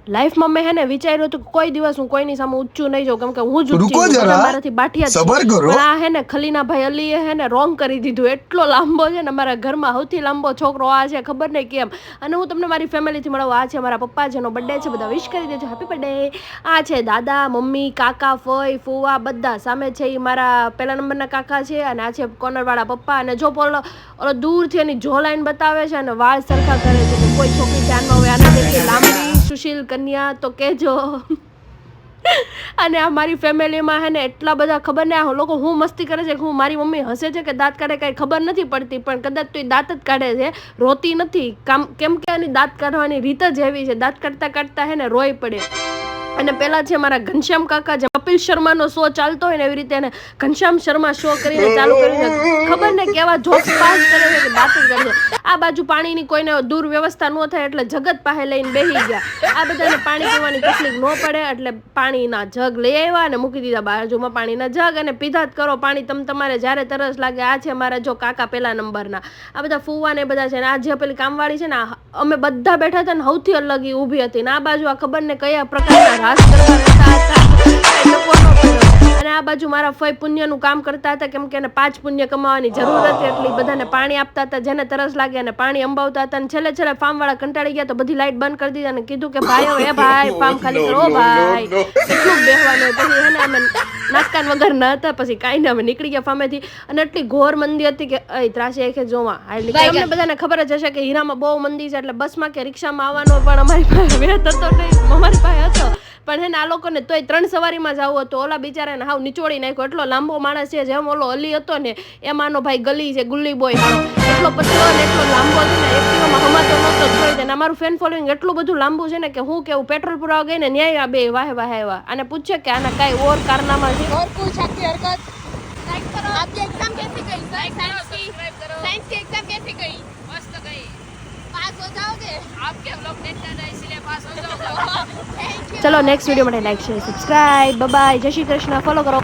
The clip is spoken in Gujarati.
લાઈફમાં મેં હે ને વિચાર્યું હતું કે કોઈ દિવસ હું કોઈની સામે ઊંચું નહીં જાઉં, કેમ કે હું જ ઊંચી છું, મારાથી બાઠિયા જ. પણ આ હે ને ખલીના ભાઈ અલીએ હે ને રોંગ કરી દીધું. એટલો લાંબો છે ને, મારા ઘરમાં સૌથી લાંબો છોકરો આ છે, ખબર નહીં કેમ. અને હું તમને મારી ફેમિલીથી મળવું. આ છે મારા પપ્પા, જેનો બર્થડે છે, બધા વિશ કરી દેજો, હેપી બર્થડે. આ છે દાદા, મમ્મી, કાકા, ફઈ, ફુવા, બધા. સામે છે એ મારા પહેલા નંબરના કાકા છે, અને આ છે કોર્નરવાળા પપ્પા. અને જો ઓલો દૂરથી એની જો લાઈન બતાવે છે અને વાળ સરખા કરે છે. કોઈ છોકરી ધ્યાનમાં હોય આના જેટલી લાંબી સુશીલ કન્યા તો કહેજો. અને આ મારી ફેમિલીમાં હે ને એટલા બધા, ખબર ને આ લોકો હું મસ્તી કરે છે કે હું મારી મમ્મી હસે છે કે દાંત કાઢે કાંઈ ખબર નથી પડતી, પણ કદાચ તો એ દાંત જ કાઢે છે, રોતી નથી. કેમ કે એની દાંત કાઢવાની રીત જ એવી છે, દાંત કાઢતા કાઢતા હે ને રોઈ પડે. અને પેલા છે મારા ઘનશ્યામ કાકા, જે કપિલ શર્માનો શો ચાલતો હોય ને એવી રીતે એને ઘનશ્યામ શર્મા શો કરીને ચાલુ કર્યું છે. ખબર ને કેવા જોક્સ પાસ કરે છે કે દાંત જ કાઢે છે. આ બાજુ પાણીની કોઈને દૂર વ્યવસ્થા ન થાય એટલે જગત પાસે લઈને બેસી ગયા. આ બધાને પાણી પીવાની તકલીફ ન પડે એટલે પાણીના જગ લઈ આવ્યા અને મૂકી દીધા બાજુમાં પાણીના જગ, અને પીધા જ કરો પાણી તમારે જ્યારે તરસ લાગે. આ છે મારા જો કાકા પહેલા નંબરના. આ બધા ફૂવા ને બધા છે ને આ જે પેલી કામવાળી છે ને, અમે બધા બેઠા હતા ને સૌથી અલગ ઈ ઊભી હતી. ને આ બાજુ આ ખબર ને કયા પ્રકારના રાસ કરવા રહેતા હતા. અને આ બાજુ મારા ફઈ પુણ્યનું કામ કરતા હતા, કેમ કે એને 5 પુણ્ય કમાવાની જરૂર હતી, એટલે બધાને પાણી આપતા હતા, જેને તરસ લાગે અને પાણી અંબાવતા હતા. અને છેલ્લે ફાર્મવાળા કંટાળી ગયા તો બધી લાઈટ બંધ કરી દીધી અને કીધું કે ભાઈઓ, એ ભાઈ ફાર્મ ખાલી કરો ભાઈ, કેટલું બેહવાનું. પછી હે ને અમે નાકાન વગર ન હતા, પછી કાંઈ ને અમે નીકળી ગયા ફાર્મેથી. અને એટલી ઘોર મંદી હતી કે ત્રાસી આંખે જોવા. અમને બધાને ખબર જ હશે કે હીરામાં બહુ મંદી છે, એટલે બસમાં કે રિક્ષામાં આવવાનો પણ અમારી પાસે વેત હતો નહીં, અમારી પાસે હતો. પણ હે ને આ લોકોને તોય 3 સવારીમાં જ આવું હતું. ઓલા બિચારાને હાવ નીચોડી નાખ્યો. એટલો લાંબો માણસ છે, જેમ ઓલો અલી હતો ને એમાંનો ભાઈ ગલી છે, ગુલ્લી બોય, એટલો પતલો ને એટલો લાંબો છે ને, એક્ટિવામાં હમાતો નહોતો જોઈ દે. અમારું ફેન ફોલોઈંગ એટલું બધું લાંબુ છે ને કે હું કેવું, પેટ્રોલ પુરાવા ગઈ ને ન્યાય આ બે વાહે વાહે આવ્યા અને પૂછે કે આના કાંઈ ઓર કારનામા છે. और कुछ अच्छी हरकत लाइक करो. आपकी एग्जाम कैसी गई? साइंस की एग्जाम कैसी गई? मस्त गई. पास हो जाओगे? आपके व्लॉग देखते हैं इसलिए पास हो जाओगे. ચલો નેક્સ્ટ વિડીયો માટે લાઈક શેર સબસ્ક્રાઇબ. બાય, જય શ્રી કૃષ્ણ. ફોલો કરો.